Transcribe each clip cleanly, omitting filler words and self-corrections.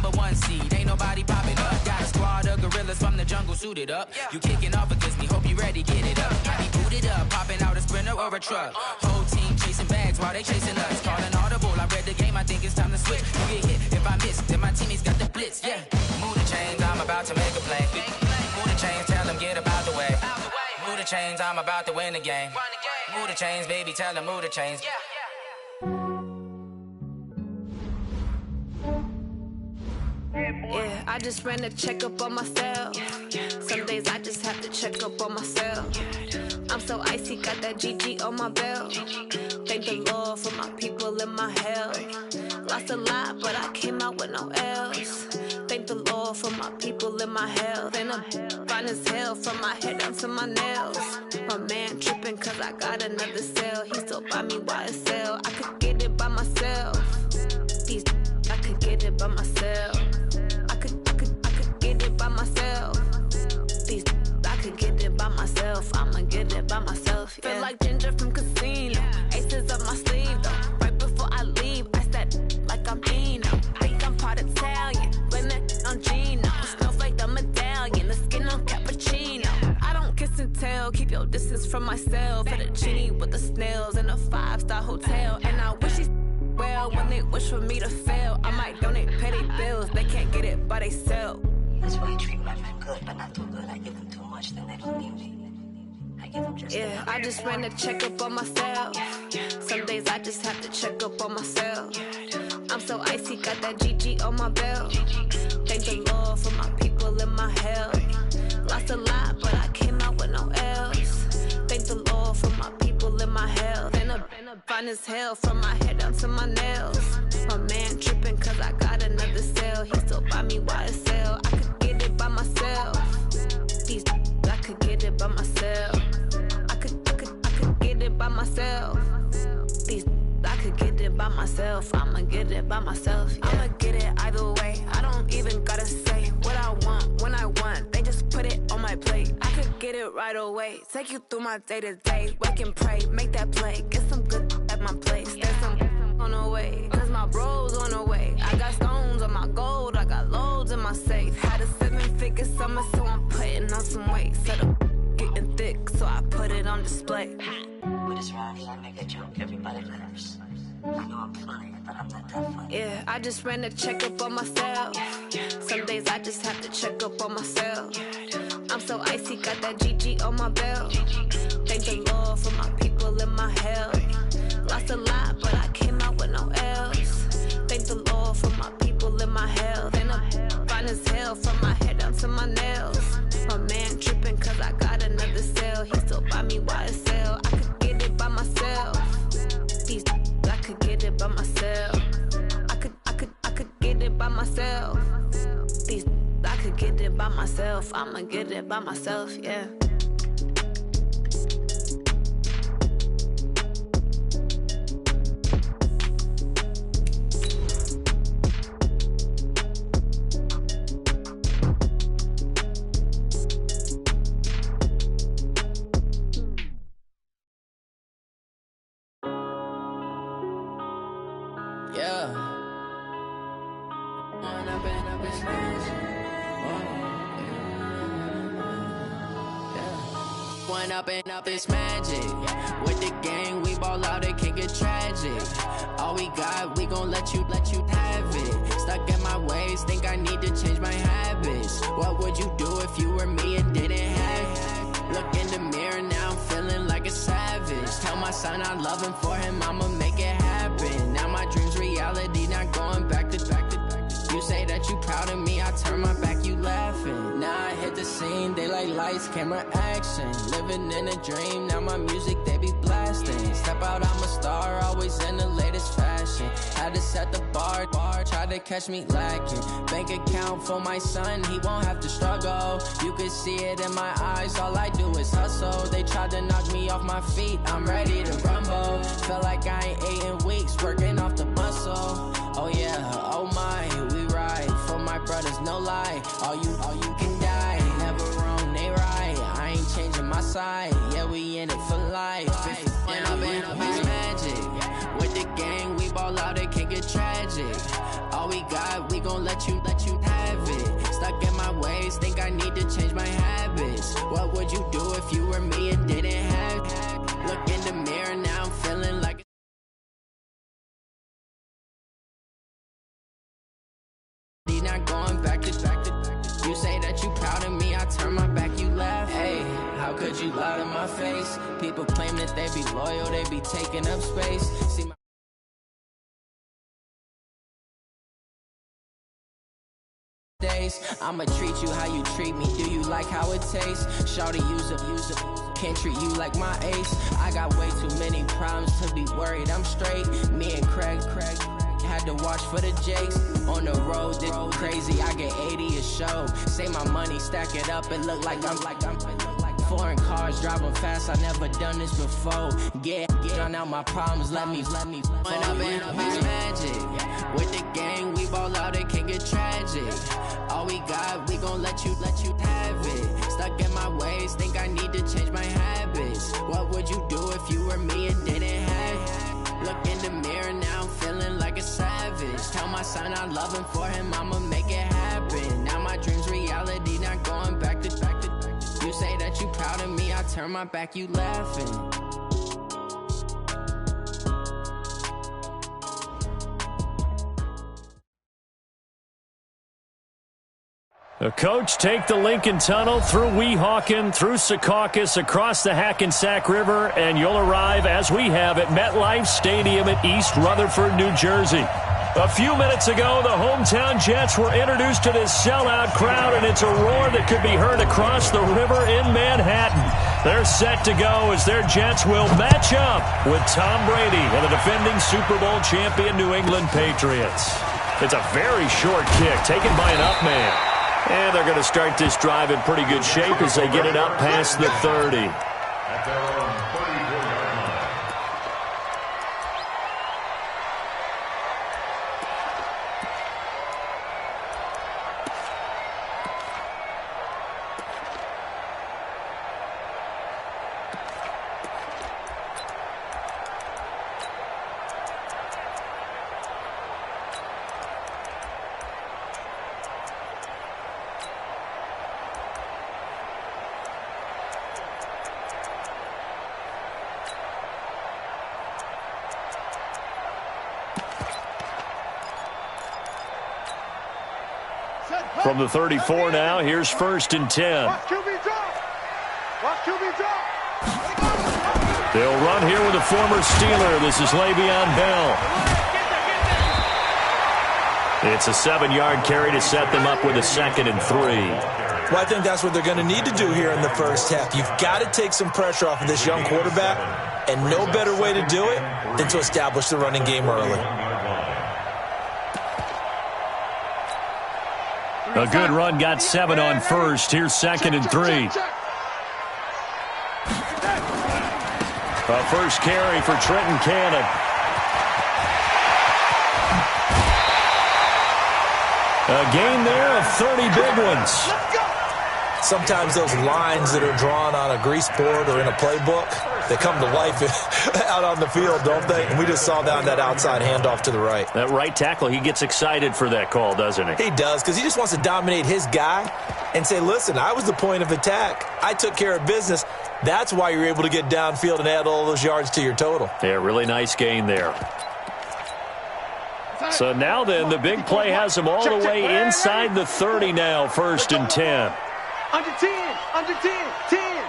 #1 seed, ain't nobody popping up. Got a squad of gorillas from the jungle suited up. You kicking off against me, hope you ready, get it up. I be booted up, popping out a Sprinter or a truck. Whole team chasing bags while they chasing us. Calling audible, I read the game, I think it's time to switch. You get hit if I miss, then my teammates got the blitz, yeah. Move the chains, I'm about to make a play. Move the chains, tell them get about the way. Move the chains, I'm about to win the game. Move the chains, baby, tell them move the chains. Yeah, I just ran a checkup on myself. Some days I just have to check up on myself. I'm so icy, got that GG on my belt. Thank the Lord for my people in my health. Lost a lot, but I came out with no else. Thank the Lord for my people in my health. And I'm fine as hell from my head down to my nails. My man tripping cause I got another cell. He still buy me YSL. I could get it by myself. These I could get it by myself. I could get it by myself. These I could get it by myself. I'ma get it by myself. Yeah. Feel like Ginger from Casino. Aces up my sleeve though. Right before I leave, I said like I'm Dino. Think I'm part Italian. Blame it on Gino. Snowflake the medallion. The skin on cappuccino. I don't kiss and tell. Keep your distance from myself. Fettuccine with the snails in a 5-star hotel. And I wish he's well when they wish for me to fail. I might donate petty bills. They can't get it by they sell. That's why you treat my friend good, but not too good. I give them too much, then they don't need me. I give them just yeah, I just ran a checkup on myself. Some days I just have to check up on myself. I'm so icy, got that GG on my belt. Thank the Lord for my people in my health. Lost a lot, but I came out with no else. Thank the Lord for my people in my health. And I'm fine as hell from my head down to my nails. My man tripping cause I got another cell. He still buy me YSL. I could get it by myself. These I could get it by myself. I could get it by myself. These I could get it by myself. I'ma get it by myself. Yeah. I'ma get it either way. I don't even gotta say what I want when I want. They just put it on my plate. I could get it right away. Take you through my day to day. Wake and pray, make that play. Get some good at my place. There's some on the way. Cause my bro's on the way. I got stones on my gold. I got loads in my safe. Had a 7-figure summer, so I'm putting on some weight. Set up getting thick, so I put it on display. With this round here, I make a joke, everybody laughs. I know I'm funny, but I'm not that funny. Yeah, I just ran a checkup on myself. Some days I just have to check up on myself. I'm so icy, got that GG on my belt. Thank the Lord for my people in my health. Lost a lot, but I came out with no else. Thank the Lord for my people in my health. And I'm fine as hell from my head down to my nails. My man tripping cause I got another cell. He still buy me YSL. I could get it by myself. These I could get it by myself. I could get it by myself. These I could get it by myself. I'ma get it by myself, yeah. Up this magic. With the gang, we ball out, it can get tragic. All we got, we gon' let you have it. Stuck in my ways, think I need to change my habits. What would you do if you were me and didn't have it? Look in the mirror, now I'm feeling like a savage. Tell my son I love him, for him I'ma make it happen. Now my dream's reality, not going back to back. You say that you proud of me, I turn my back, you laughing. Now I hit the scene, they like lights, camera, action. Living in a dream, now my music, they be blasting. Step out, I'm a star, always in the latest fashion. Had to set the bar, try to catch me lacking. Bank account for my son, he won't have to struggle. You could see it in my eyes, all I do is hustle. They tried to knock me off my feet, I'm ready to rumble. Feel like I ain't ate in weeks, working off the muscle. Oh yeah, oh my, we ride for my brothers, no lie. All you can die, never wrong, they right. I ain't changing my side, yeah, we in it for life. When I've been up, it's magic. With the gang, we ball out, it can get tragic. All we got, we gon' let you ways, think I need to change my habits. What would you do if you were me and didn't have? Look in the mirror, now I'm feeling like not going back to you say that you proud of me, I turn my back, you laugh. Hey, how could you lie to my face? People claim that they be loyal, they be taking up space. See my days, I'ma treat you how you treat me. Do you like how it tastes? Shawty, use up, can't treat you like my ace. I got way too many problems to be worried, I'm straight. Me and Craig had to watch for the Jakes. On the road, this crazy, I get 80 a show. Say my money, stack it up, it look like I'm foreign cars, driving fast, I never done this before. Get drown out my problems, let me When up it's magic. With the gang, we ball out, it can get tragic. All we got, we gon' let you have it. Stuck in my ways, think I need to change my habits. What would you do if you were me and didn't have? Look in the mirror, now I'm feeling like a savage. Tell my son I love him, for him I'ma make it happen. Now my dream's reality, not going back to you say that you proud of me, I turn my back, you laughing. The coach take the Lincoln Tunnel through Weehawken, through Secaucus, across the Hackensack River, and you'll arrive, as we have, at MetLife Stadium at East Rutherford, New Jersey. A few minutes ago, the hometown Jets were introduced to this sellout crowd, and it's a roar that could be heard across the river in Manhattan. They're set to go as their Jets will match up with Tom Brady and the defending Super Bowl champion New England Patriots. It's a very short kick taken by an up man. And they're going to start this drive in pretty good shape as they get it up past the 30. From the 34 now, here's 1st and 10. They'll run here with a former Steeler. This is Le'Veon Bell. It's a 7-yard carry to set them up with a 2nd and 3. Well, I think that's what they're going to need to do here in the first half. You've got to take some pressure off of this young quarterback, and no better way to do it than to establish the running game early. A good run, got 7 on first. Here's 2nd and 3. A first carry for Trenton Cannon. A gain there of 30 big ones. Sometimes those lines that are drawn on a grease board or in a playbook, they come to life out on the field, don't they? And we just saw down that outside handoff to the right. That right tackle, he gets excited for that call, doesn't he? He does, because he just wants to dominate his guy and say, listen, I was the point of attack. I took care of business. That's why you're able to get downfield and add all those yards to your total. Yeah, really nice gain there. So now then, the big play has them all the way inside the 30 now, 1st and 10. Under 10, under 10, 10.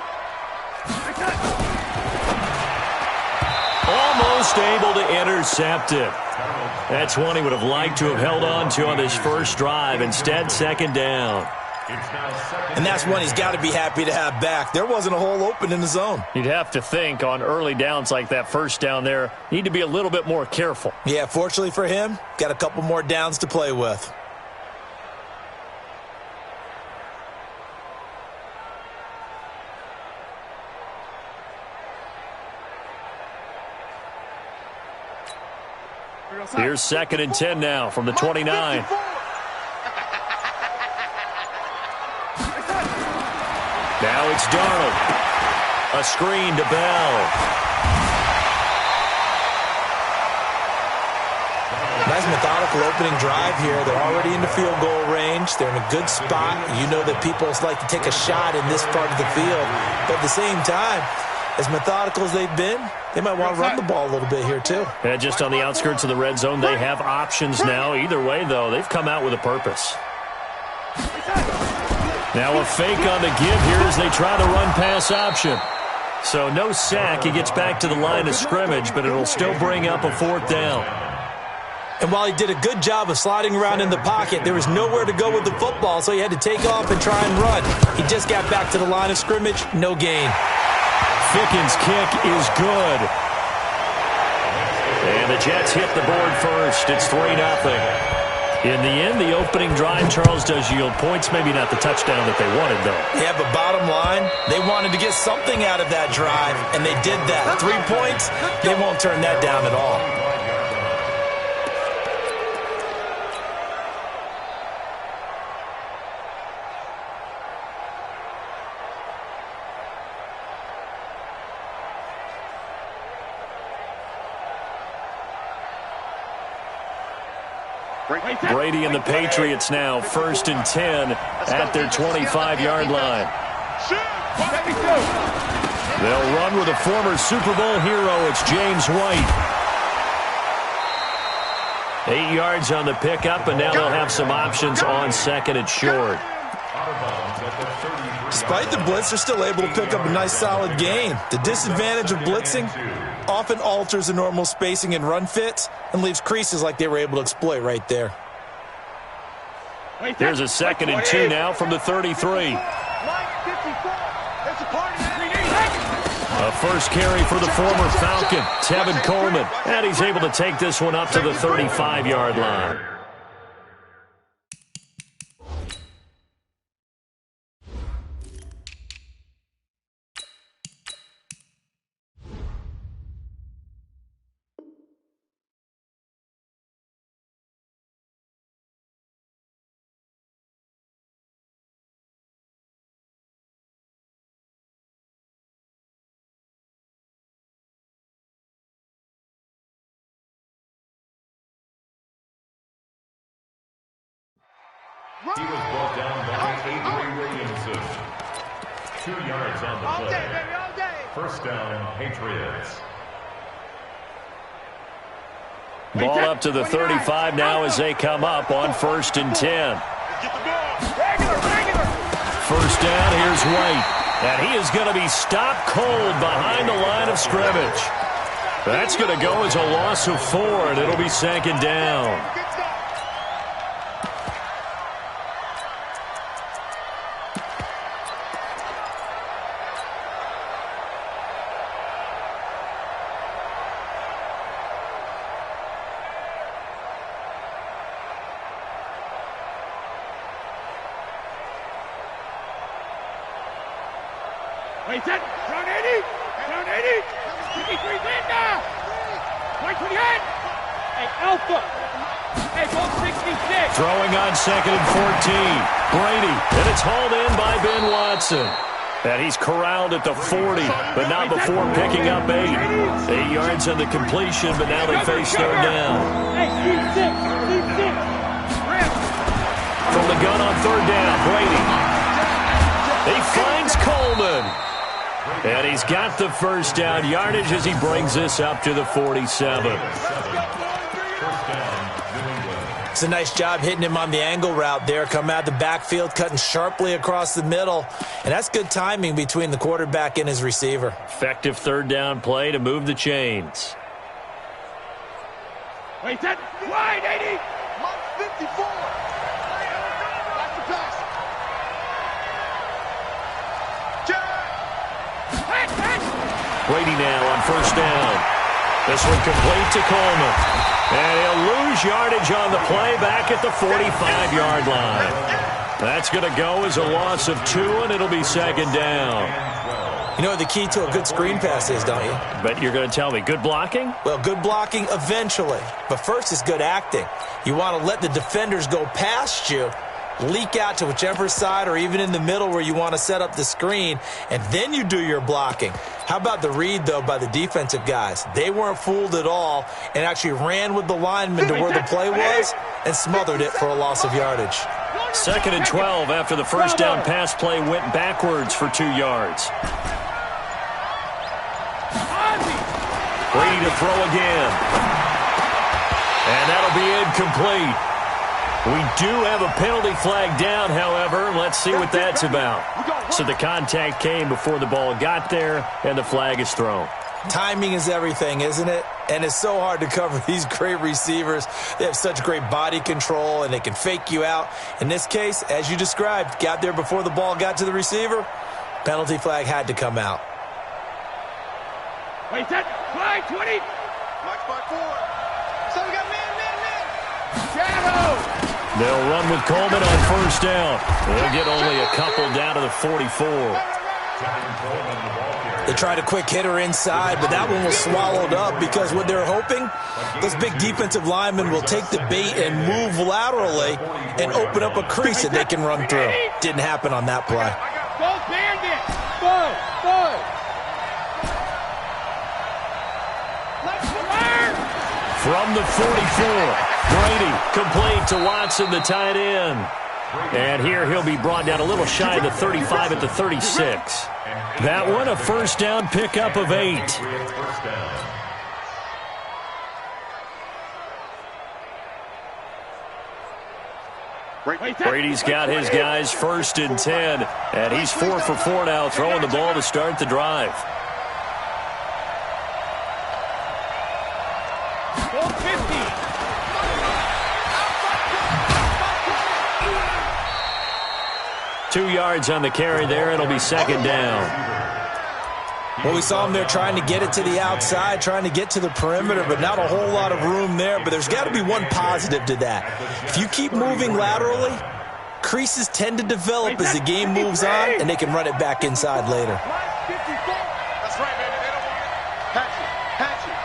Almost able to intercept it. That's one he would have liked to have held on to on this first drive. Instead, 2nd down. And that's one he's got to be happy to have back. There wasn't a hole open in the zone. You'd have to think on early downs like that first down there, need to be a little bit more careful. Yeah, fortunately for him, got a couple more downs to play with. Here's 2nd and 10 now from the 29. Now it's Darnold. A screen to Bell. Nice methodical opening drive here. They're already in the field goal range. They're in a good spot. You know that people like to take a shot in this part of the field. But at the same time, as methodical as they've been, they might want to run the ball a little bit here too. Yeah, just on the outskirts of the red zone, they have options now. Either way, though, they've come out with a purpose. Now a fake on the give here as they try to run pass option. So no sack. He gets back to the line of scrimmage, but it'll still bring up a 4th down. And while he did a good job of sliding around in the pocket, there was nowhere to go with the football, so he had to take off and try and run. He just got back to the line of scrimmage, no gain. Fickens' kick is good. And the Jets hit the board first. It's 3-0. In the end, the opening drive, Charles, does yield points. Maybe not the touchdown that they wanted, though. Yeah, but bottom line, they wanted to get something out of that drive, and they did that. 3 points, they won't turn that down at all. Brady and the Patriots now 1st and 10 at their 25-yard line. They'll run with a former Super Bowl hero. It's James White. 8 yards on the pickup, and now they'll have some options on 2nd and short. Despite the blitz, they're still able to pick up a nice solid gain. The disadvantage of blitzing often alters the normal spacing and run fits and leaves creases like they were able to exploit right there. Here's a 2nd and 2 now from the 33. A first carry for the former Falcon, Tevin Coleman. And he's able to take this one up to the 35-yard line. He was brought down by Avery Williamson. 2 yards on the play. First down, Patriots. Ball up to the 35 now as they come up on 1st and 10. First down, here's White. And he is going to be stopped cold behind the line of scrimmage. That's going to go as a loss of 4, and it'll be 2nd down. Wait, set. Down 80. Down 80. 53's in now. 28. Hey, Alpha. Hey, ball 66. Throwing on 2nd and 14. Brady, and it's hauled in by Ben Watson. And he's corralled at the 40, but not before picking up 8. 8 yards on the completion, but now they face 3rd down. Hey, keep 6. Keep 6. From the gun on 3rd down, Brady. He finds Coleman. And he's got the first down yardage as he brings this up to the 47. It's a nice job hitting him on the angle route there. Come out the backfield, cutting sharply across the middle. And that's good timing between the quarterback and his receiver. Effective 3rd down play to move the chains. Wait, set. Wide 80. 54. That's the pass. Brady now on 1st down. This one complete to Coleman. And he'll lose yardage on the play back at the 45-yard line. That's going to go as a loss of 2, and it'll be 2nd down. You know what the key to a good screen pass is, don't you? But you're going to tell me, good blocking? Well, good blocking eventually. But first is good acting. You want to let the defenders go past you, leak out to whichever side or even in the middle where you want to set up the screen, and then you do your blocking. How about the read, though, by the defensive guys? They weren't fooled at all and actually ran with the lineman to where the play was and smothered it for a loss of yardage. 2nd and 12 after the first down pass play went backwards for 2 yards. Brady to throw again. And that'll be incomplete. We do have a penalty flag down, however. Let's see what that's about. So the contact came before the ball got there, and the flag is thrown. Timing is everything, isn't it? And it's so hard to cover these great receivers. They have such great body control, and they can fake you out. In this case, as you described, got there before the ball got to the receiver. Penalty flag had to come out. Wait, set, flag, 20. March by 4. So we got man. Shadow. They'll run with Coleman on first down. They'll get only a couple down to the 44. They tried a quick hitter inside, but that one was swallowed up because what they're hoping, those big defensive linemen will take the bait and move laterally and open up a crease that they can run through. Didn't happen on that play. Go, Bandit. Go. From the 44, Brady complete to Watson, the tight end. And here he'll be brought down a little shy of the 35 at the 36. That one a first down pickup of 8. Brady's got his guys 1st and 10, and he's 4 for 4 now, throwing the ball to start the drive. 2 yards on the carry there. It'll be 2nd down. Well, we saw him there trying to get it to the outside, trying to get to the perimeter, but not a whole lot of room there. But there's got to be one positive to that. If you keep moving laterally, creases tend to develop as the game moves on, and they can run it back inside later. That's right, baby. They don't want it. Patch it.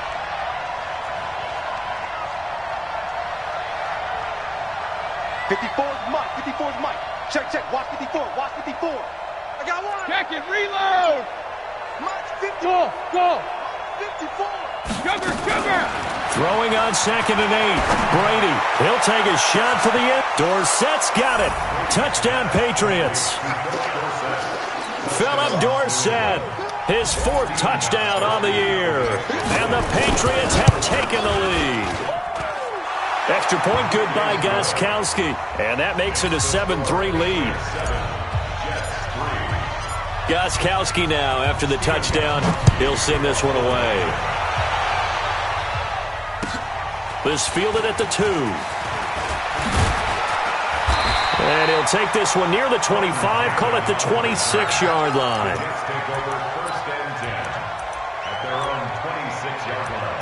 54's Mike. 54's Mike. Check. Watch 54. I got one. Check it. Reload. Mike's 54. Go. 54. Sugar. Throwing on 2nd and 8. Brady, he'll take a shot for the end. Dorsett's got it. Touchdown, Patriots. Philip Dorsett, his 4th touchdown on the year. And the Patriots have taken the lead. Extra point good by Gostkowski, and that makes it a 7-3 lead. Gostkowski now, after the touchdown, he'll send this one away. This fielded at the 2. And he'll take this one near the 25, call it the 26-yard line. Take over 1st and 10 at their own 26-yard line.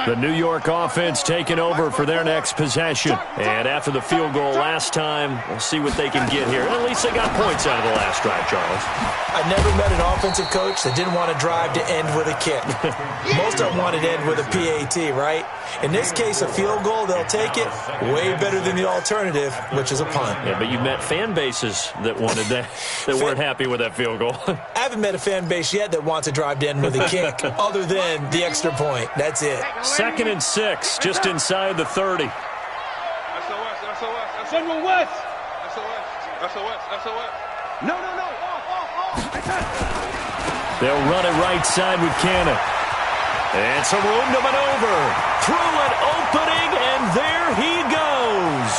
The New York offense taking over for their next possession. And after the field goal last time, we'll see what they can get here. At least they got points out of the last drive, Charles. I never met an offensive coach that didn't want to drive to end with a kick. Most of them wanted to end with a PAT, right? In this case, a field goal, they'll take it. Way better than the alternative, which is a punt. Yeah, but you've met fan bases that wanted that, weren't happy with that field goal. I haven't met a fan base yet that wants to drive to end with a kick, other than the extra point. That's it. 2nd and 6, just inside the 30. SOS. Central West. SOS. No. Off. They'll run it right side with Cannon. And some room to maneuver. Through an opening, and there he goes.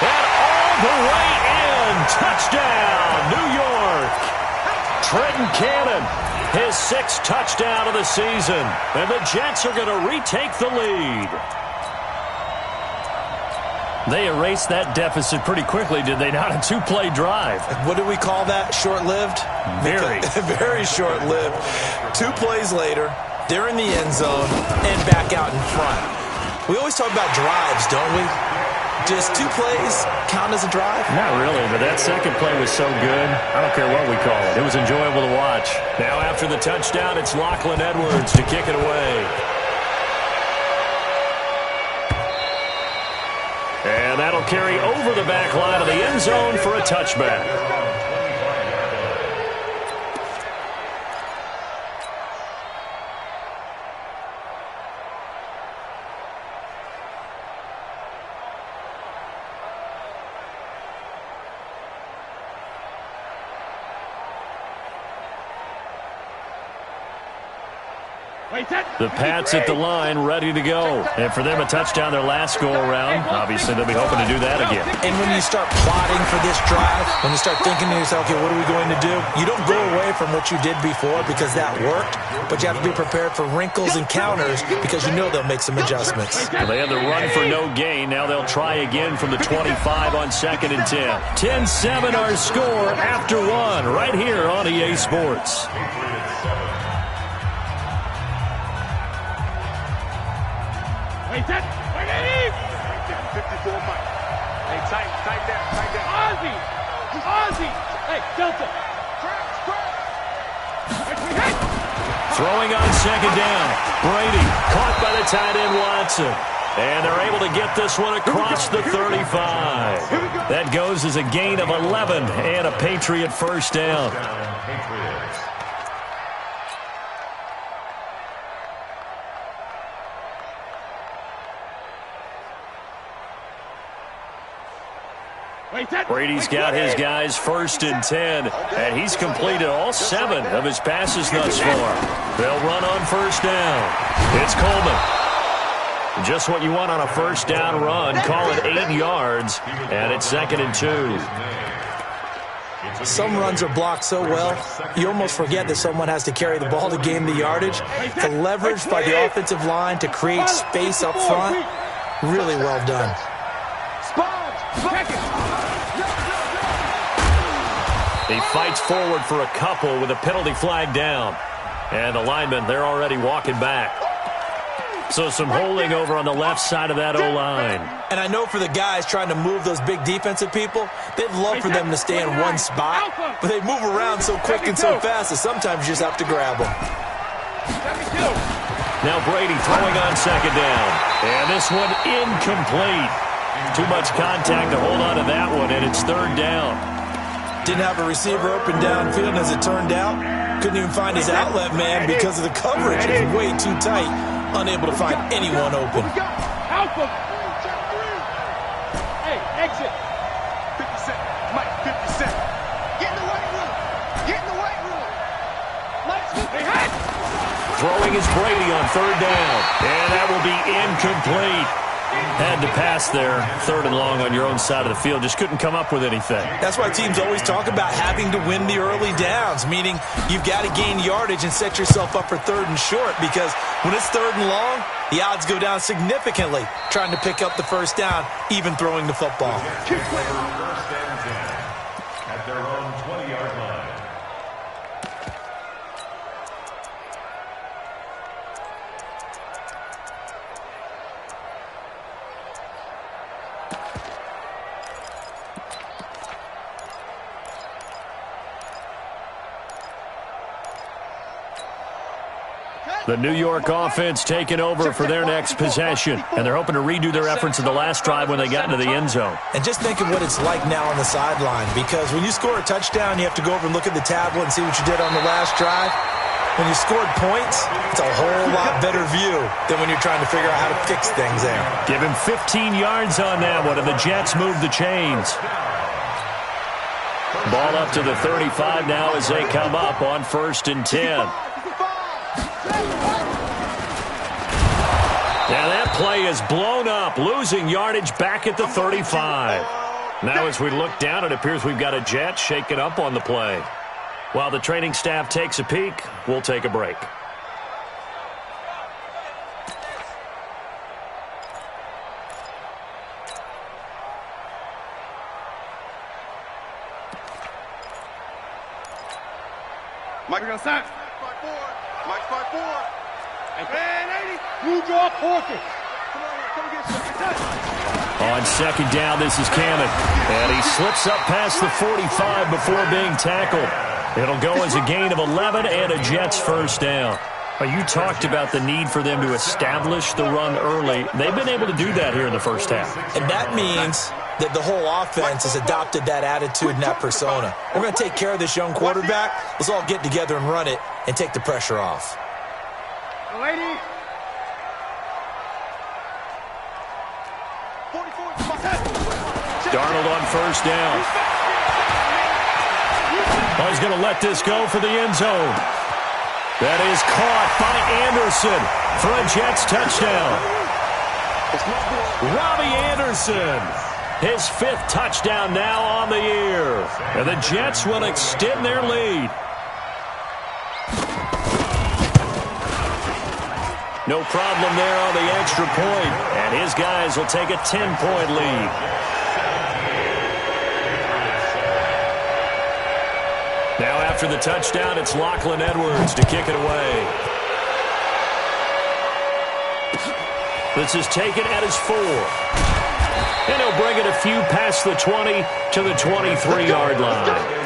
And all the way in. Touchdown, New York. Trenton Cannon, his 6th touchdown of the season. And the Jets are going to retake the lead. They erased that deficit pretty quickly, did they not? A 2-play drive. What do we call that? Short-lived? Very. Very short-lived. 2 plays later, they're in the end zone and back out in front. We always talk about drives, don't we? Does 2 plays count as a drive? Not really, but that second play was so good, I don't care what we call it. It was enjoyable to watch. Now after the touchdown, it's Lachlan Edwards to kick it away. And that'll carry over the back line of the end zone for a touchback. The Pats at the line, ready to go. And for them, a touchdown their last go-around. Obviously, they'll be hoping to do that again. And when you start plotting for this drive, when you start thinking to yourself, okay, what are we going to do? You don't go away from what you did before because that worked, but you have to be prepared for wrinkles and counters because you know they'll make some adjustments. Well, they had the run for no gain. Now they'll try again from the 25 on 2nd and 10. 10-7 our score after 1 right here on EA Sports. Wait, that. Wait, 54 Mike. Hey, tight down. Ozzy. Hey, Delta. Throwing on 2nd down. Brady caught by the tight end Watson. And they're able to get this one across the 35. That goes as a gain of 11 and a Patriot first down. Brady's got his guys 1st and 10, and he's completed all 7 of his passes thus far. They'll run on 1st down. It's Coleman. Just what you want on a 1st down run. Call it 8 yards, and it's 2nd and 2. Some runs are blocked so well, you almost forget that someone has to carry the ball to gain the yardage. The leverage by the offensive line to create space up front, really well done. He fights forward for a couple with a penalty flag down. And the linemen, they're already walking back. So some holding over on the left side of that O-line. And I know for the guys trying to move those big defensive people, they'd love for them to stay in one spot, but they move around so quick and so fast that sometimes you just have to grab them. Now Brady throwing on 2nd down. And this one incomplete. Too much contact to hold on to that one, and it's 3rd down. Didn't have a receiver open downfield, and as it turned out, couldn't even find his outlet man because of the coverage. It was way too tight, unable to find anyone open. Alpha. Hey, exit. 50 Cent. Mike, 50 Cent. Get in the weight room. Get in the weight room. Throwing is Brady on 3rd down, and that will be incomplete. Had to pass there, 3rd and long on your own side of the field. Just couldn't come up with anything. That's why teams always talk about having to win the early downs, meaning you've got to gain yardage and set yourself up for 3rd and short, because when it's 3rd and long, the odds go down significantly trying to pick up the 1st down, even throwing the football. 1st and 10 at their own 20-yard line. The New York offense taking over for their next possession, and they're hoping to redo their efforts in the last drive when they got into the end zone. And just think of what it's like now on the sideline, because when you score a touchdown, you have to go over and look at the tablet and see what you did on the last drive. When you scored points, it's a whole lot better view than when you're trying to figure out how to fix things there. Give him 15 yards on that one, and the Jets move the chains. Ball up to the 35 now as they come up on 1st and 10. Now that play is blown up, losing yardage back at the 35. Now as we look down, it appears we've got a Jet shaken up on the play. While the training staff takes a peek, we'll take a break. Mike, we're going to start. Mike 5-4. Hey, man, 80. You draw quarters. Come on here. On second down, this is Cannon. And he slips up past the 45 before being tackled. It'll go as a gain of 11 and a Jets first down. You talked about the need for them to establish the run early. They've been able to do that here in the first half. And that means that the whole offense has adopted that attitude and that persona. We're going to take care of this young quarterback. Let's all get together and run it and take the pressure off. Lady. Darnold on first down. Oh, he's going to let this go for the end zone. That is caught by Anderson for a Jets touchdown. Robbie Anderson, his 5th touchdown now on the year. And the Jets will extend their lead. No problem there on the extra point. And his guys will take a 10-point lead. Now after the touchdown, it's Lachlan Edwards to kick it away. This is taken at his 4. And he'll bring it a few past the 20 to the 23-yard line.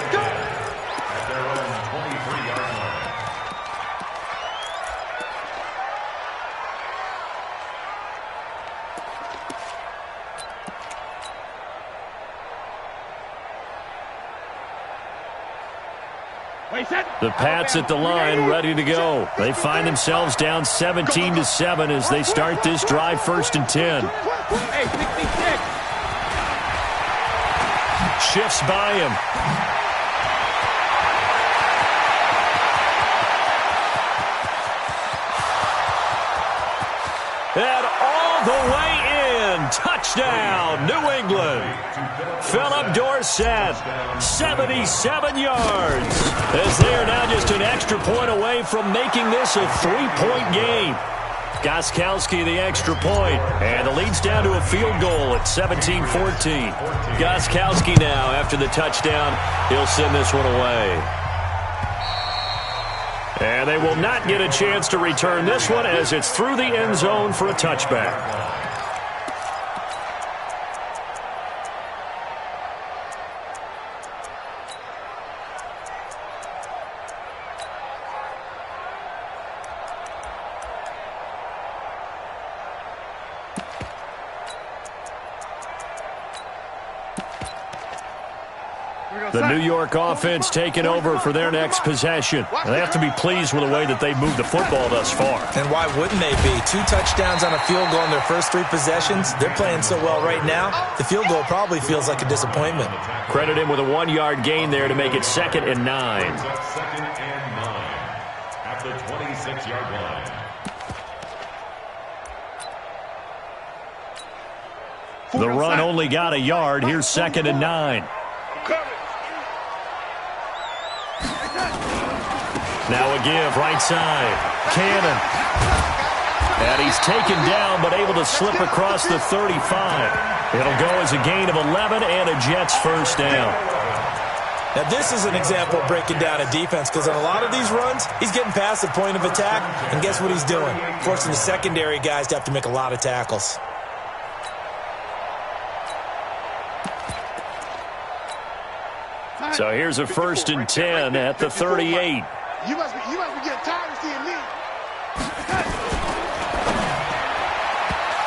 The Pats at the line, ready to go. They find themselves down 17-7 as they start this drive, 1st and 10. Shifts by him. And all the way in. Touchdown, New England. Philip Dorsett, 77 yards. As they are now just an extra point away from making this a 3-point game. Gostkowski the extra point, and the lead's down to a field goal at 17-14. Gostkowski now, after the touchdown, he'll send this one away. And they will not get a chance to return this one as it's through the end zone for a touchback. The New York offense taking over for their next possession. They have to be pleased with the way that they've moved the football thus far. And why wouldn't they be? 2 touchdowns on a field goal in their first 3 possessions. They're playing so well right now, the field goal probably feels like a disappointment. Credit him with a 1-yard gain there to make it 2nd and 9. 2nd and 9 at the 26-yard line. The run only got a yard. Here's 2nd and 9. Now a give, right side. Cannon. And he's taken down, but able to slip across the 35. It'll go as a gain of 11 and a Jets first down. Now this is an example of breaking down a defense, because on a lot of these runs, he's getting past the point of attack, and guess what he's doing? Forcing the secondary guys to have to make a lot of tackles. So here's a 1st and 10 at the 38. You must be getting tired of seeing me.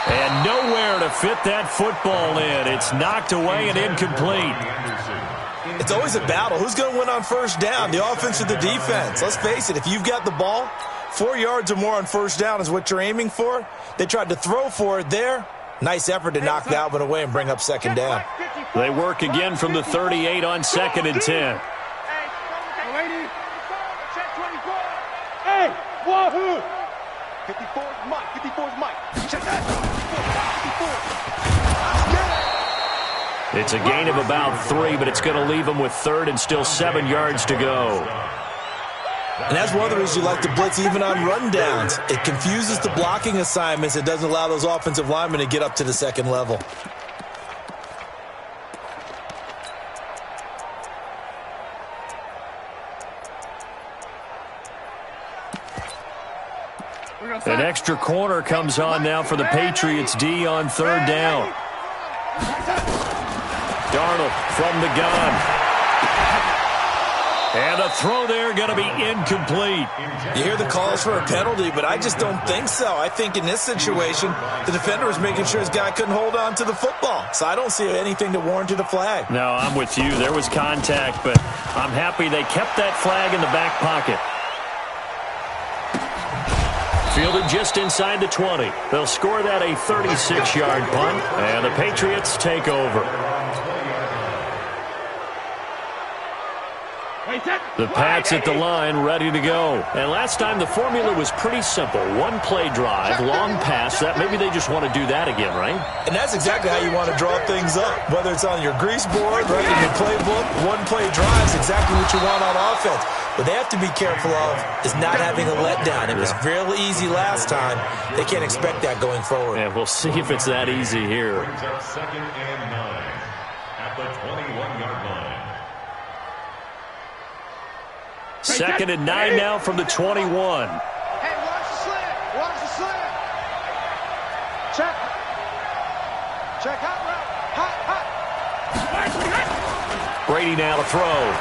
And nowhere to fit that football in. It's knocked away and incomplete. It's always a battle. Who's going to win on first down, the offense or the defense? Let's face it, if you've got the ball, 4 yards or more on first down is what you're aiming for. They tried to throw for it there. Nice effort to knock that one away and bring up 2nd down. They work again from the 38 on 2nd and 10. Hey, wahoo! 54 is Mike. 54 is Mike. Check that. 54. It's a gain of about 3, but it's going to leave them with 3rd and still 7 yards to go. And that's one of the reasons you like to blitz even on rundowns. It confuses the blocking assignments. It doesn't allow those offensive linemen to get up to the 2nd level. An extra corner comes on now for the Patriots D on third down. Darnold from the gun. And a throw there going to be incomplete. You hear the calls for a penalty, but I just don't think so. I think in this situation, the defender was making sure his guy couldn't hold on to the football. So I don't see anything to warrant a flag. No, I'm with you. There was contact, but I'm happy they kept that flag in the back pocket. Fielded just inside the 20. They'll score that a 36-yard punt, and the Patriots take over. The Pats at the line, ready to go. And last time the formula was pretty simple. One play drive, long pass. That maybe they just want to do that again, right? And that's exactly how you want to draw things up. Whether it's on your grease board, right in your playbook, one play drive is exactly what you want on offense. What they have to be careful of is not having a letdown. It was real easy last time. They can't expect that going forward. And we'll see if it's that easy here. Second and 9 at the 21-yard line. Second and 9 now from the 21. Hey, watch the slant. Watch the slant. Check. Check hot route. Hot. Brady now to throw.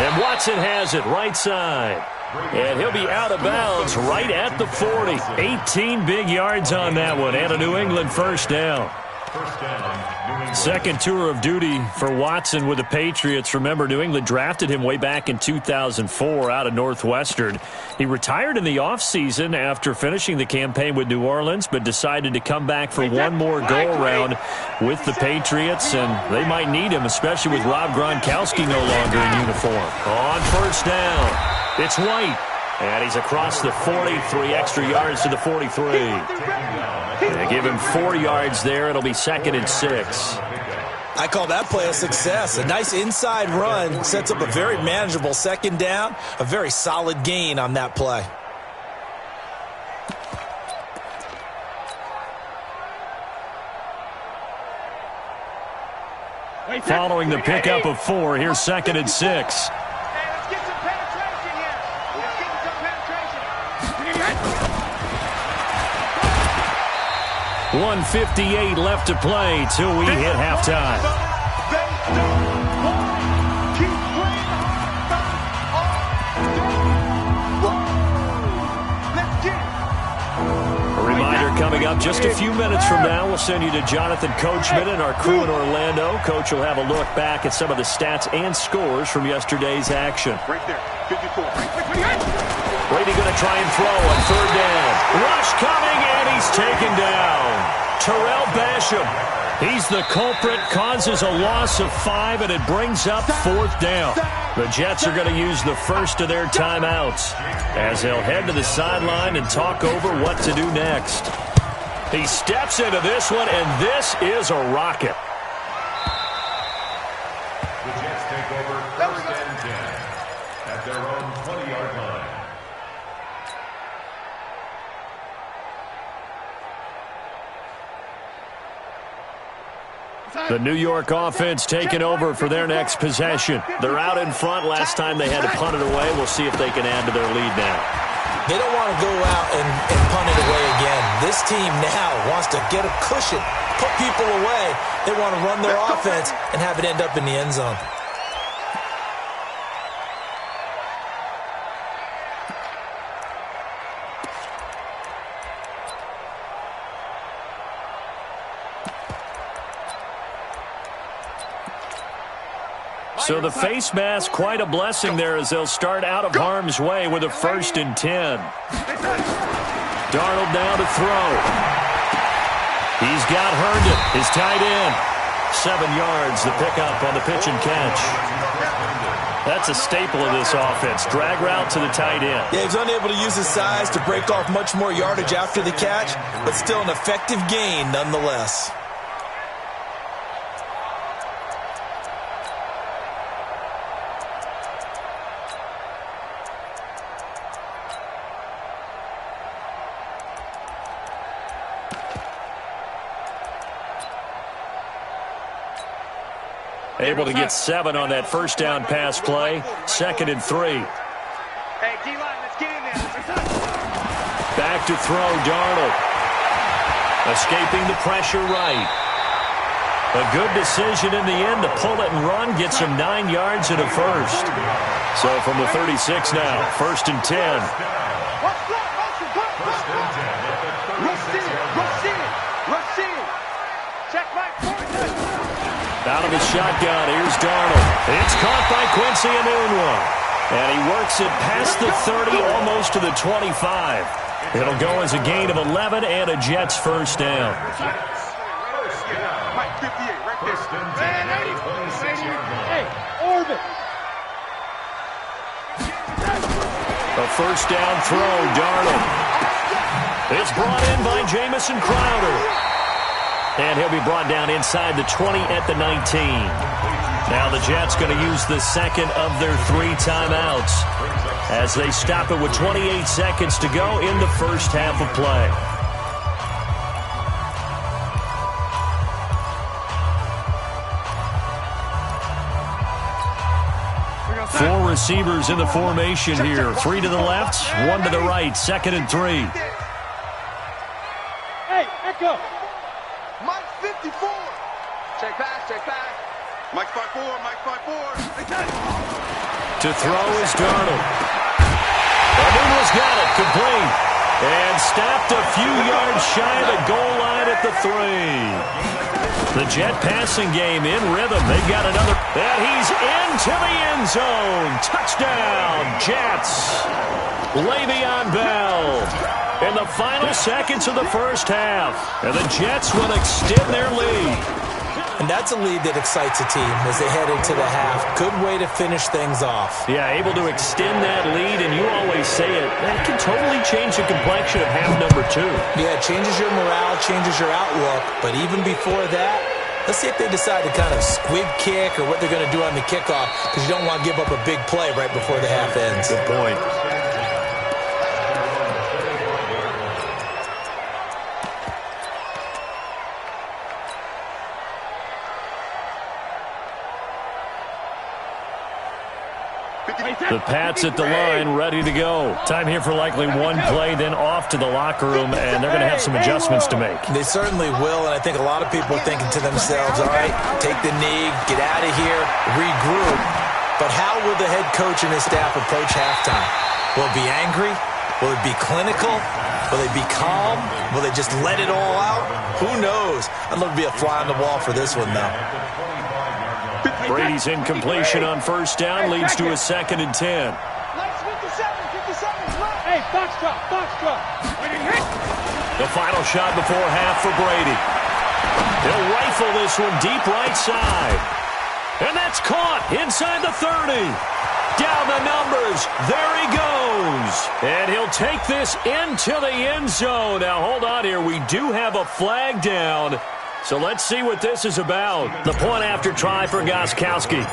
And Watson has it right side. And he'll be out of bounds right at the 40. 18 big yards on that one. And a New England first down. Second tour of duty for Watson with the Patriots. Remember, New England drafted him way back in 2004 out of Northwestern. He retired in the offseason after finishing the campaign with New Orleans, but decided to come back for one more go-around with the Patriots, and they might need him, especially with Rob Gronkowski no longer in uniform. On first down, it's White. And he's across the 40, 3 extra yards to the 43. They give him 4 yards there. It'll be second and 6. I call that play a success. A nice inside run sets up a very manageable second down. A very solid gain on that play. Following the pickup of 4, here's second and 6. 1:58 left to play till we hit halftime. A reminder coming up just a few minutes from now. We'll send you to Jonathan Coachman and our crew in Orlando. Coach will have a look back at some of the stats and scores from yesterday's action. Right there, 54. Brady going to try and throw on third down. Rush coming, and he's taken down. Terrell Basham, he's the culprit, causes a loss of 5, and it brings up fourth down. The Jets are going to use the first of their timeouts as they'll head to the sideline and talk over what to do next. He steps into this one, and this is a rocket. The Jets take over first and 10 at their own 20-yard line. The New York offense taking over for their next possession. They're out in front. Last time they had to punt it away. We'll see if they can add to their lead now. They don't want to go out and punt it away again. This team now wants to get a cushion, put people away. They want to run their offense and have it end up in the end zone. So the face mask, quite a blessing there as they'll start out of harm's way with a 1st and 10. Darnold now to throw. He's got Herndon, his tight end. 7 yards, the pickup on the pitch and catch. That's a staple of this offense. Drag route to the tight end. Yeah, he's unable to use his size to break off much more yardage after the catch, but still an effective gain nonetheless. Able to get 7 on that first down pass play. 2nd and 3. Hey, D-line, let's get in there. to throw, Darnold. Escaping the pressure right. A good decision in the end to pull it and run, gets him 9 yards and a first. So from the 36 now, 1st and 10. Out of the shotgun, here's Darnold. It's caught by Quincy Enunwa. And he works it past the 30, almost to the 25. It'll go as a gain of 11 and a Jets first down. A first down throw, Darnold. It's brought in by Jamison Crowder. And he'll be brought down inside the 20 at the 19. Now the Jets going to use the second of their 3 timeouts as they stop it with 28 seconds to go in the first half of play. Four receivers in the formation here. 3 to the left, 1 to the right. 2nd and 3. Hey, Echo. Mike 54. Check pass, check pass. Mike 5-4, Mike 5-4. To throw is Darnold. Enunwa's got it, complete. And stopped a few yards shy of the goal line at the 3. The Jet passing game in rhythm. They've got another. And he's into the end zone. Touchdown, Jets. Le'Veon Bell. In the final seconds of the first half. And the Jets will extend their lead. And that's a lead that excites a team as they head into the half. Good way to finish things off. Yeah, able to extend that lead, and you always say it, that can totally change the complexion of half number 2. Yeah, it changes your morale, changes your outlook. But even before that, let's see if they decide to kind of squib kick or what they're going to do on the kickoff, because you don't want to give up a big play right before the half ends. Good point. The Pats at the line, ready to go. Time here for likely one play, then off to the locker room, and they're going to have some adjustments to make. They certainly will, and I think a lot of people are thinking to themselves, all right, take the knee, get out of here, regroup. But how will the head coach and his staff approach halftime? Will it be angry? Will it be clinical? Will they be calm? Will they just let it all out? Who knows? I'd love to be a fly on the wall for this one, though. Brady's incompletion on first down leads to a 2nd and 10. Hey, box drop. The final shot before half for Brady. He'll rifle this one deep right side. And that's caught inside the 30. Down the numbers. There he goes. And he'll take this into the end zone. Now, hold on here. We do have a flag down. So let's see what this is about. The point after try for Gostkowski.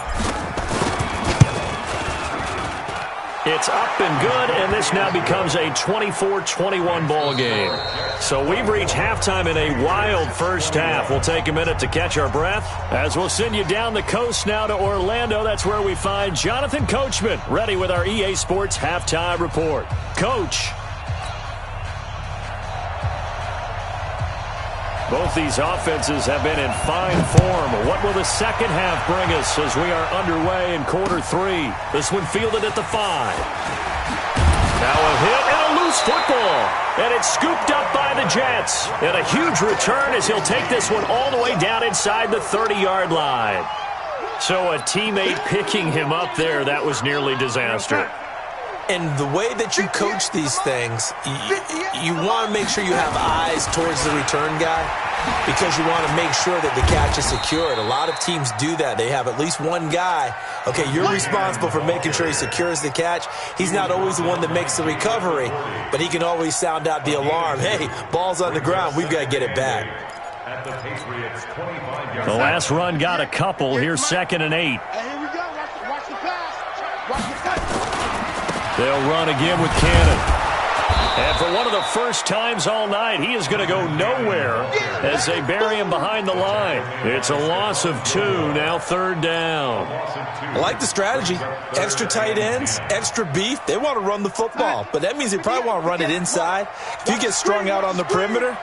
It's up and good, and this now becomes a 24-21 ball game. So we've reached halftime in a wild first half. We'll take a minute to catch our breath as we'll send you down the coast now to Orlando. That's where we find Jonathan Coachman, ready with our EA Sports Halftime Report. Coach. Both these offenses have been in fine form. What will the second half bring us as we are underway in quarter 3? This one fielded at the 5. Now a hit and a loose football. And it's scooped up by the Jets. And a huge return as he'll take this one all the way down inside the 30-yard line. So a teammate picking him up there, that was nearly disaster. And the way that you coach these things, you want to make sure you have eyes towards the return guy because you want to make sure that the catch is secured. A lot of teams do that. They have at least one guy. Okay, you're responsible for making sure he secures the catch. He's not always the one that makes the recovery, but he can always sound out the alarm. Hey, ball's on the ground. We've got to get it back. The last run got a couple. Here's 2nd and 8. Hey, here we go. Watch the pass. Watch the pass. They'll run again with Cannon. And for one of the first times all night, he is going to go nowhere as they bury him behind the line. It's a loss of 2, now 3rd down. I like the strategy. Extra tight ends, extra beef. They want to run the football, but that means they probably want to run it inside. If you get strung out on the perimeter,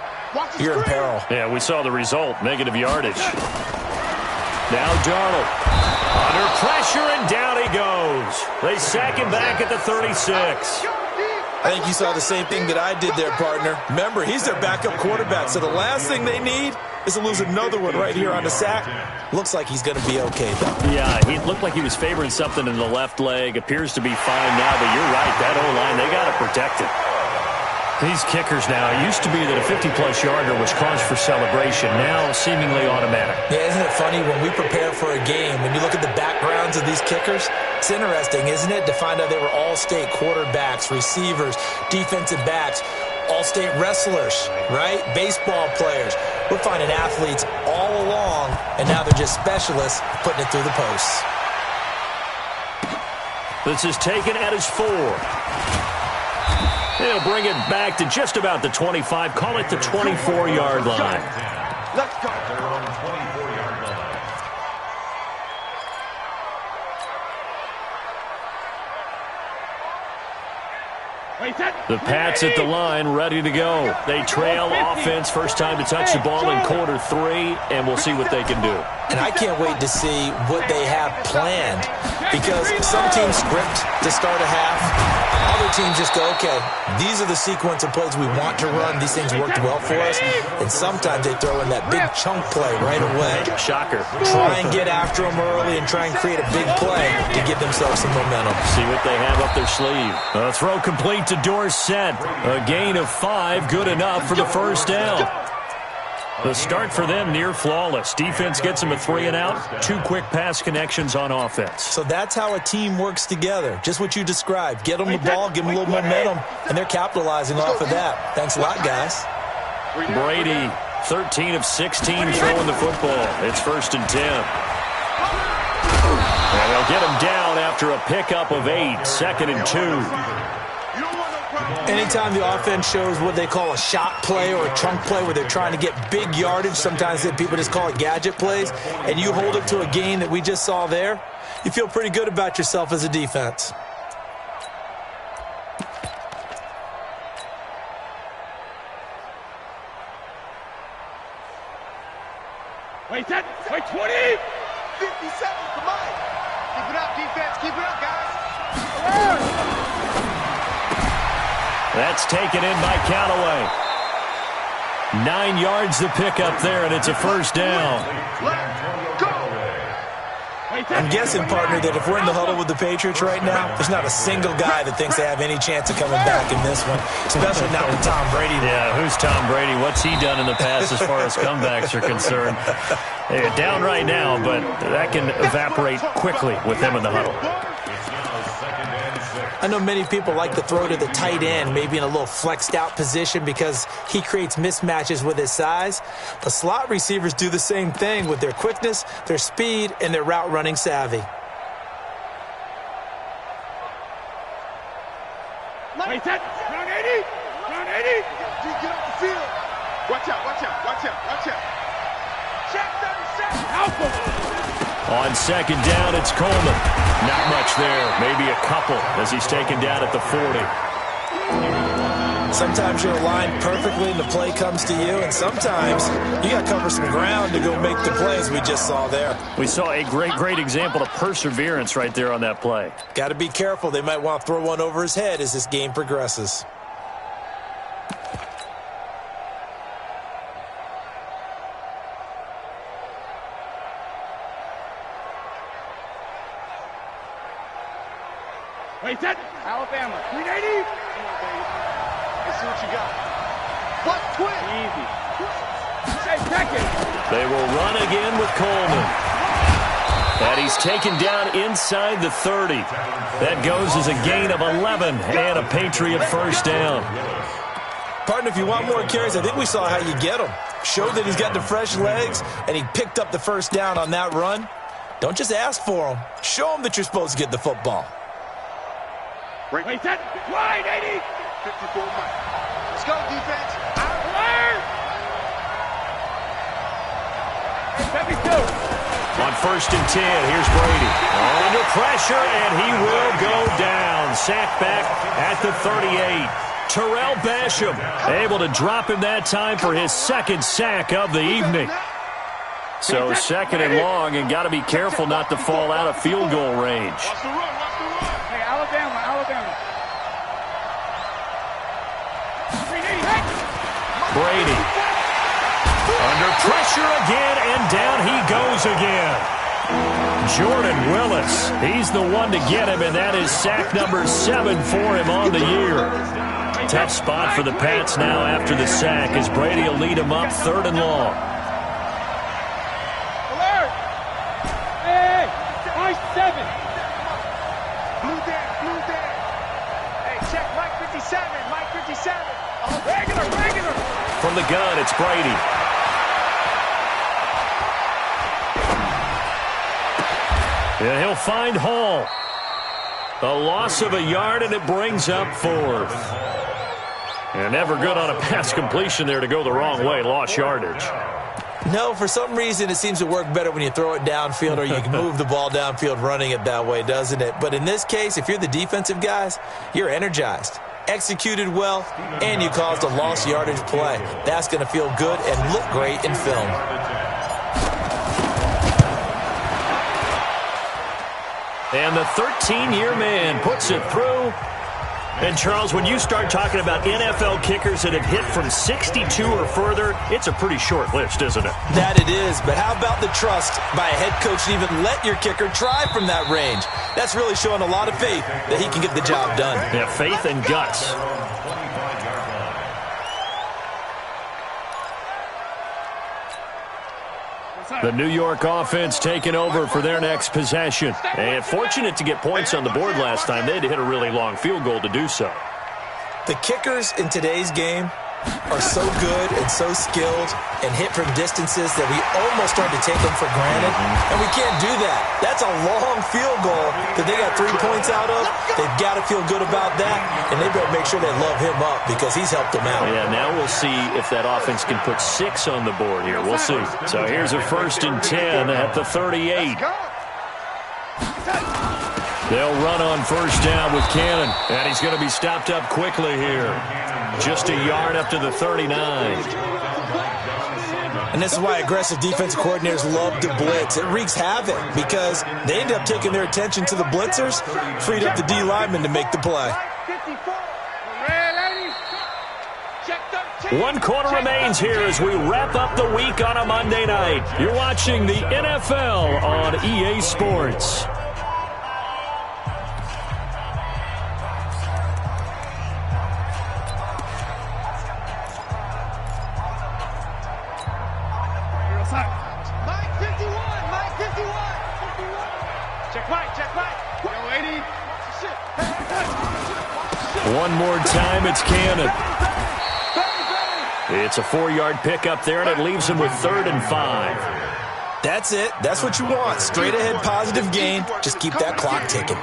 you're in peril. Yeah, we saw the result, negative yardage. Now Darnold under pressure, and down he goes. They sack him back at the 36. I think you saw the same thing that I did there, partner. Remember, he's their backup quarterback, so the last thing they need is to lose another one right here on the sack. Looks like he's going to be okay, though. Yeah, he looked like he was favoring something in the left leg. Appears to be fine now, but you're right. That O-line, they got to protect it. These kickers now, it used to be that a 50-plus yarder was cause for celebration. Now, seemingly automatic. Yeah, isn't it funny when we prepare for a game, when you look at the backgrounds of these kickers, it's interesting, isn't it, to find out they were all-state quarterbacks, receivers, defensive backs, all-state wrestlers, right? Baseball players. We're finding athletes all along, and now they're just specialists putting it through the posts. This is taken at his 4. They'll bring it back to just about the 25. Call it the 24-yard line. Let's go. They're on the 24-yard line. The Pats at the line, ready to go. They trail offense, first time to touch the ball in quarter 3, and we'll see what they can do. And I can't wait to see what they have planned, because some teams script to start a half. Other teams just go, okay, these are the sequence of plays we want to run. These things worked well for us. And sometimes they throw in that big chunk play right away. Shocker. Try and get after them early and try and create a big play to give themselves some momentum. See what they have up their sleeve. A throw complete to Dorsett. A gain of 5, good enough for the first down. The start for them near flawless. Defense gets them a 3 and out. 2 quick pass connections on offense. So that's how a team works together. Just what you described. Get them the ball, give them a little momentum, and they're capitalizing off of that. Thanks a lot, guys. Brady, 13 of 16 throwing the football. It's 1st and 10. And they'll get him down after a pickup of 8. 2nd and 2. Anytime the offense shows what they call a shot play or a chunk play where they're trying to get big yardage, sometimes people just call it gadget plays, and you hold it to a gain that we just saw there, you feel pretty good about yourself as a defense. Wait, 20! 57, come on. Keep it up, defense. Keep it up, guys. That's taken in by Callaway. 9 yards to pick up there, and it's a first down. I'm guessing, partner, that if we're in the huddle with the Patriots right now, there's not a single guy that thinks they have any chance of coming back in this one, especially not with Tom Brady. Yeah, who's Tom Brady? What's he done in the past as far as comebacks are concerned? They're down right now, but that can evaporate quickly with him in the huddle. I know many people like to throw to the tight end, maybe in a little flexed out position because he creates mismatches with his size. But slot receivers do the same thing with their quickness, their speed, and their route running savvy. Wait, round 80! Round 80! Get off the field. Watch out, watch out, watch out, watch out. Check 37. Alpha! On 2nd down, it's Coleman. Not much there, maybe a couple as he's taken down at the 40. Sometimes you're aligned perfectly and the play comes to you, and sometimes you got to cover some ground to go make the plays we just saw there. We saw a great example of perseverance right there on that play. Got to be careful. They might want to throw one over his head as this game progresses. Wait, Alabama, 380. Let's see what you got. What? Twin. Easy. Say second. They will run again with Coleman. And he's taken down inside the 30. That goes as a gain of 11 and a Patriot first down. Partner, if you want more carries, I think we saw how you get them. Showed that he's got the fresh legs, and he picked up the first down on that run. Don't just ask for them. Show them that you're supposed to get the football. Wait, wide, 80. 54 Mike. Let's go, defense. On 1st and 10, here's Brady. Under pressure, and he will go down. Sack back at the 38. Terrell Basham able to drop him that time for his 2nd sack of the evening. So 2nd and long, and got to be careful not to fall out of field goal range. Hey, Alabama. Brady. Under pressure again, and down he goes again. Jordan Willis, he's the one to get him, and that is sack number 7 for him on the year. Tough spot for the Pats now after the sack, as Brady will lead him up 3rd and long. Alert! Hey, Mike 7. Blue there. Hey, check Mike 57. Regular. From the gun, it's Brady. And he'll find Hall. A loss of a yard, and it brings up 4th. And never good on a pass completion there to go the wrong way. Lost yardage. No, for some reason it seems to work better when you throw it downfield or you can move the ball downfield running it that way, doesn't it? But in this case, if you're the defensive guys, you're energized, executed well, and you caused a lost yardage play. That's going to feel good and look great in film. And the 13-year man puts it through. And, Charles, when you start talking about NFL kickers that have hit from 62 or further, it's a pretty short list, isn't it? That it is, but how about the trust by a head coach to even let your kicker try from that range? That's really showing a lot of faith that he can get the job done. Yeah, faith and guts. The New York offense taking over for their next possession. And fortunate to get points on the board last time. They had to hit a really long field goal to do so. The kickers in today's game are so good and so skilled and hit from distances that we almost start to take them for granted. And we can't do that. That's a long field goal that they got 3 points out of. They've got to feel good about that, and they better make sure they love him up because he's helped them out. Yeah, now we'll see if that offense can put 6 on the board here. We'll see. So here's a 1st and 10 at the 38. They'll run on 1st down with Cannon, and he's going to be stopped up quickly here. Just a yard up to the 39. And this is why aggressive defensive coordinators love to blitz. It wreaks havoc because they end up taking their attention to the blitzers, freed up the D lineman to make the play. 1 quarter remains here as we wrap up the week on a Monday night. You're watching the NFL on EA Sports. One more time, it's Cannon. It's a 4-yard pickup there, and it leaves him with 3rd and 5. That's it. That's what you want. Straight ahead, positive gain. Just keep that clock ticking.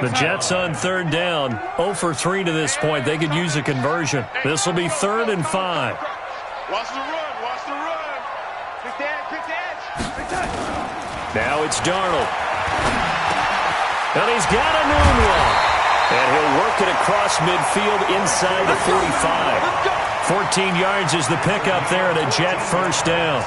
The Jets on 3rd down. 0 for 3 to this point. They could use a conversion. This will be 3rd and 5. Watch the run. Quick edge. Now it's Darnold. And he's got a noon one. And he'll work it across midfield inside the 45. 14 yards is the pickup there, and a Jet 1st down.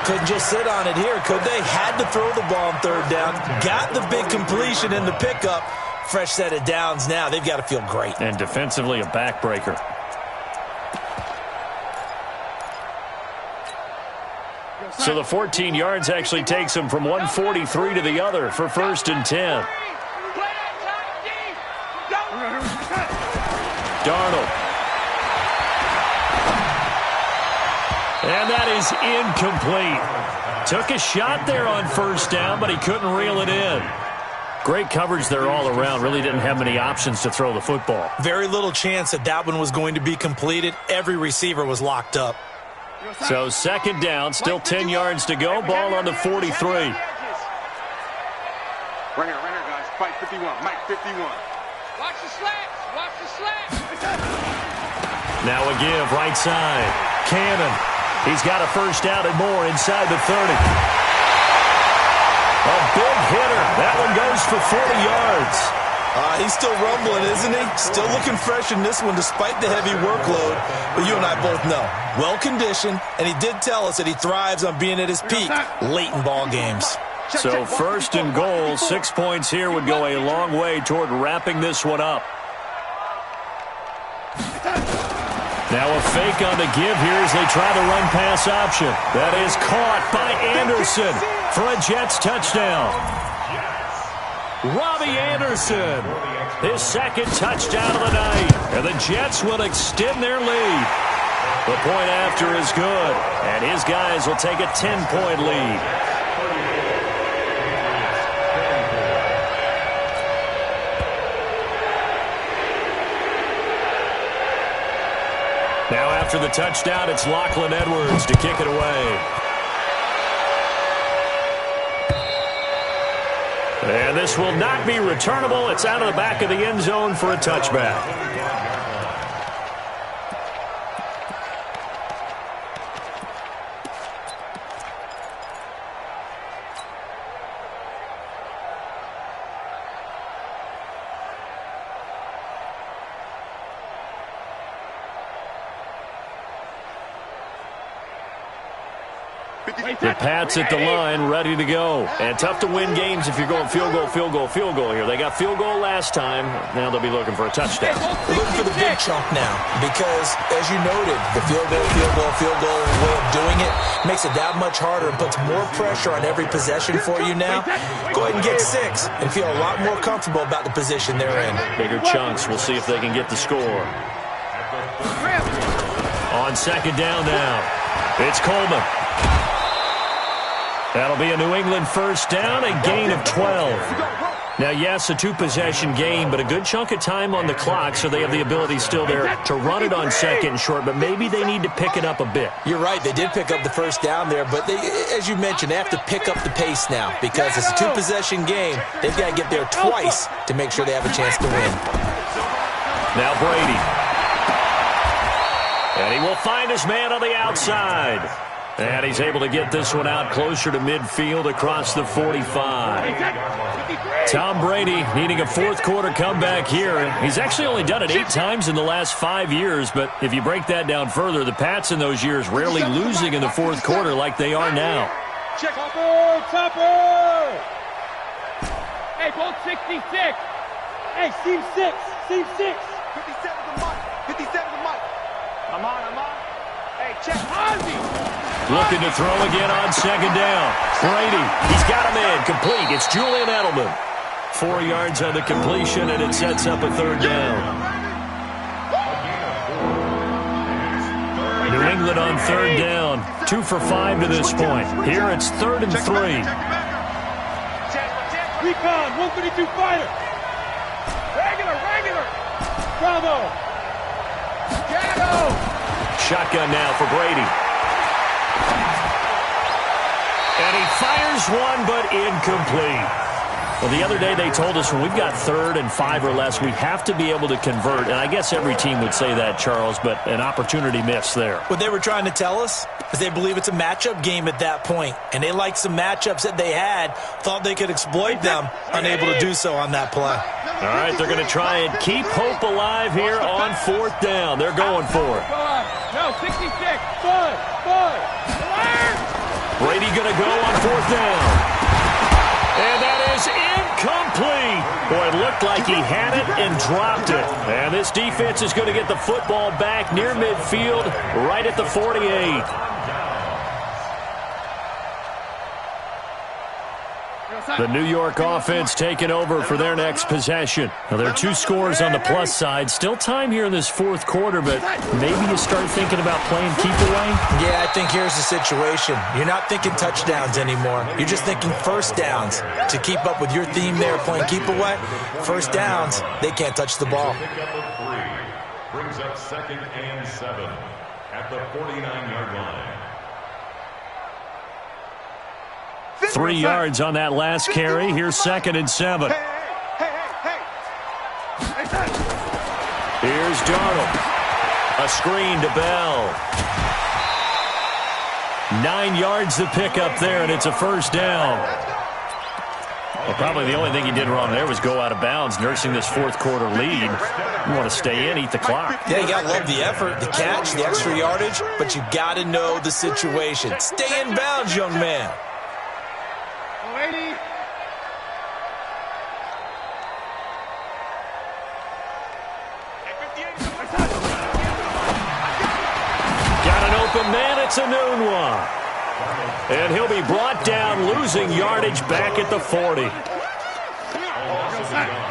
Couldn't just sit on it here, could they? Had to throw the ball on 3rd down. Got the big completion in the pickup. Fresh set of downs now. They've got to feel great. And defensively, a backbreaker. So the 14 yards actually takes him from 143 to the other for 1st and 10. Darnold. And that is incomplete. Took a shot there on 1st down, but he couldn't reel it in. Great coverage there all around. Really didn't have many options to throw the football. Very little chance that one was going to be completed. Every receiver was locked up. So 2nd down, still 10 yards to go. Ball on the 43. Right here, guys. fight 51. Mike 51. Watch the slats. Watch the slats. Now a give, right side. Cannon. He's got a first down and more inside the 30. A big hitter. That one goes for 40 yards. He's still rumbling, isn't he? Still looking fresh in this one despite the heavy workload. But you and I both know, well-conditioned, and he did tell us that he thrives on being at his peak late in ball games. So first and goal, 6 points here would go a long way toward wrapping this one up. Now a fake on the give here as they try the run-pass option. That is caught by Anderson for a Jets touchdown. Robbie Anderson, his second touchdown of the night. And the Jets will extend their lead. The point after is good, and his guys will take a 10-point lead. Now after the touchdown, it's Lachlan Edwards to kick it away. And this will not be returnable. It's out of the back of the end zone for a touchback. The Pats at the line, ready to go. And tough to win games if you're going field goal, field goal, field goal here. They got field goal last time. Now they'll be looking for a touchdown. They're looking for the big chunk now because, as you noted, the field goal way of doing it makes it that much harder and puts more pressure on every possession for you now. Go ahead and get 6 and feel a lot more comfortable about the position they're in. Bigger chunks. We'll see if they can get the score. On second down now, it's Coleman. That'll be a New England first down, a gain of 12. Now, yes, a 2-possession game, but a good chunk of time on the clock, so they have the ability still there to run it on second and short, but maybe they need to pick it up a bit. You're right. They did pick up the first down there, but they, as you mentioned, they have to pick up the pace now because it's a 2-possession game. They've got to get there twice to make sure they have a chance to win. Now Brady. And he will find his man on the outside. And he's able to get this one out closer to midfield across the 45. Tom Brady needing a fourth-quarter comeback here. He's actually only done it 8 times in the last 5 years, but if you break that down further, the Pats in those years rarely losing in the fourth quarter like they are now. Check Topper! Hey, bolt 66. Hey, seam 6. Seam 6. 57 to Mike. 57 to Mike. I'm on. Hey, check Ozzy. Looking to throw again on second down. Brady, he's got him in. Complete. It's Julian Edelman. 4 yards on the completion, and it sets up a third down. New England on third down. 2 for 5 to this point. Here it's 3rd and 3. Recon, 152 fighter. Regular. Bravo. Jago. Shotgun now for Brady. And he fires one, but incomplete. Well, the other day they told us when we've got 3rd and 5 or less, we have to be able to convert. And I guess every team would say that, Charles, but an opportunity missed there. What they were trying to tell us is they believe it's a matchup game at that point. And they liked some matchups that they had, thought they could exploit them, unable to do so on that play. All right, they're going to try and keep hope alive here on 4th down. They're going for it. No, 66. Bud. Brady going to go on 4th down. And that is incomplete. Boy, it looked like he had it and dropped it. And this defense is going to get the football back near midfield, right at the 48. The New York offense taking over for their next possession. Now, there are 2 scores on the plus side. Still time here in this 4th quarter, but maybe you start thinking about playing keep away? Yeah, I think here's the situation. You're not thinking touchdowns anymore. You're just thinking first downs. To keep up with your theme there, playing keep away, first downs, they can't touch the ball. Brings up 2nd and 7 at the 49-yard line. 3 yards on that last carry. Here's 2nd and 7. Here's Darnold. A screen to Bell. 9 yards to pick up there, and it's a first down. Well, probably the only thing he did wrong there was go out of bounds, nursing this fourth quarter lead. You want to stay in, eat the clock. Yeah, you got to love the effort, the catch, the extra yardage, but you got to know the situation. Stay in bounds, young man. Got an open man. It's a noon one. And he'll be brought down, losing yardage back at the 40.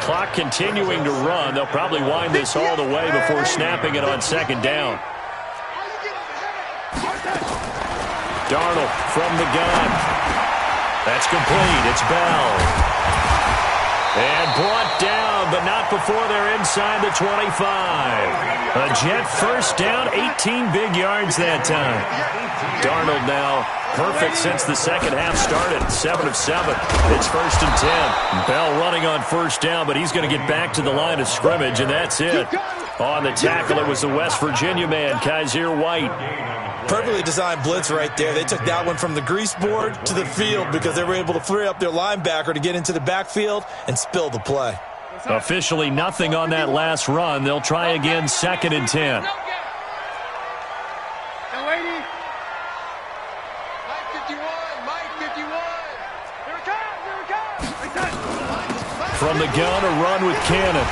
Clock continuing to run. They'll probably wind this all the way before snapping it on second down. Darnold from the gun. That's complete. It's Bell. And brought down, but not before they're inside the 25. A Jet first down, 18 big yards that time. Darnold now perfect since the second half started. 7 of 7. It's 1st and 10. Bell running on first down, but he's going to get back to the line of scrimmage, and that's it. On the tackle, it was the West Virginia man, Kaiser White. Perfectly designed blitz right there. They took that one from the grease board to the field because they were able to free up their linebacker to get into the backfield and spill the play. Officially nothing on that last run. They'll try again, 2nd and 10. From the gun, a run with Cannon.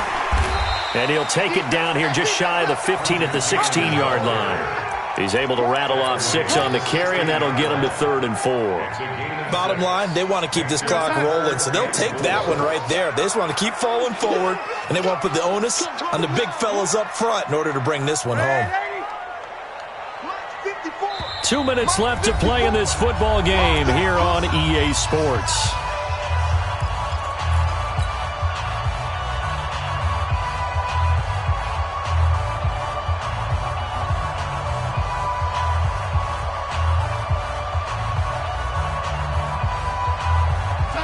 And he'll take it down here just shy of the 15 at the 16-yard line. He's able to rattle off 6 on the carry, and that'll get him to 3rd and 4. Bottom line, they want to keep this clock rolling, so they'll take that one right there. They just want to keep falling forward, and they want to put the onus on the big fellas up front in order to bring this one home. 2 minutes left to play in this football game here on EA Sports.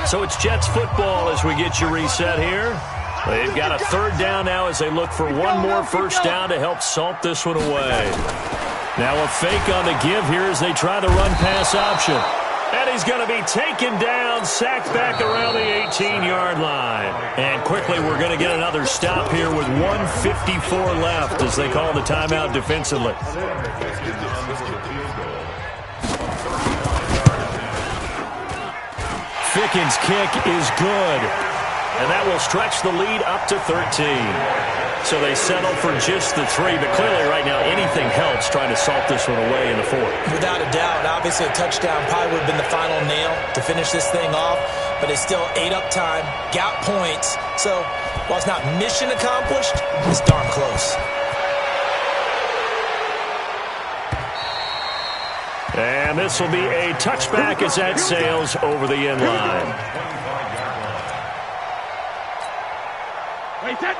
So it's Jets football as we get you reset here. They've got a 3rd down now as they look for one more first down to help salt this one away. Now a fake on the give here as they try the run-pass option. And he's going to be taken down, sacked back around the 18-yard line. And quickly we're going to get another stop here with 1:54 left as they call the timeout defensively. Ficken's kick is good, and that will stretch the lead up to 13. So they settle for just the 3, but clearly right now anything helps trying to salt this one away in the 4th. Without a doubt, obviously a touchdown probably would have been the final nail to finish this thing off, but they still ate up time, got points. So while it's not mission accomplished, it's darn close. And this will be a touchback as that sails over the end line.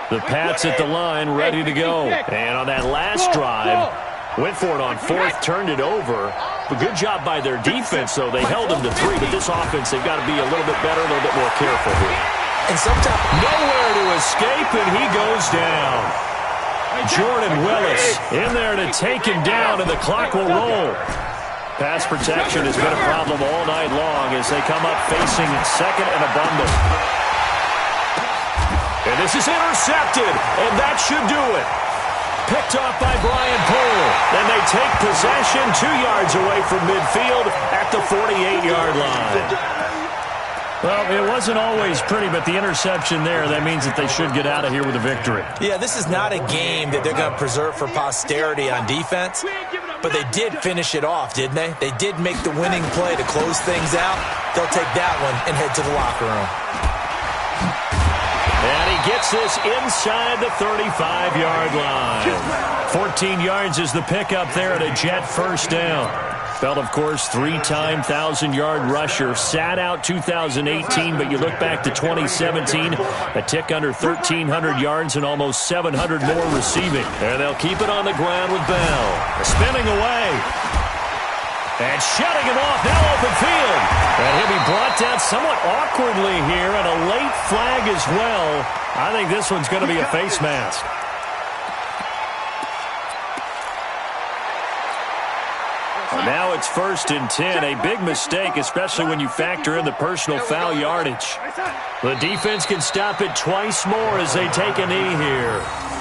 The Pats at the line ready to go. And on that last drive, went for it on 4th, turned it over. But good job by their defense, though. They held them to 3, but this offense, they've got to be a little bit better, a little bit more careful here. And sometimes nowhere to escape, and he goes down. Jordan Willis in there to take him down, and the clock will roll. Pass protection has been a problem all night long as they come up facing 2nd and a bundle. And this is intercepted, and that should do it. Picked off by Brian Poole. And they take possession 2 yards away from midfield at the 48-yard line. Well, it wasn't always pretty, but the interception there, that means that they should get out of here with a victory. Yeah, this is not a game that they're going to preserve for posterity on defense, but they did finish it off, didn't they? They did make the winning play to close things out. They'll take that one and head to the locker room. And he gets this inside the 35-yard line. 14 yards is the pickup there at a Jet first down. Bell, of course, 3-time 1,000-yard rusher. Sat out 2018, but you look back to 2017, a tick under 1,300 yards and almost 700 more receiving. And they'll keep it on the ground with Bell. Spinning away. And shutting him off, now open field. And he'll be brought down somewhat awkwardly here, and a late flag as well. I think this one's going to be a face mask. Now it's 1st and 10. A big mistake, especially when you factor in the personal foul yardage. The defense can stop it twice more as they take a knee here.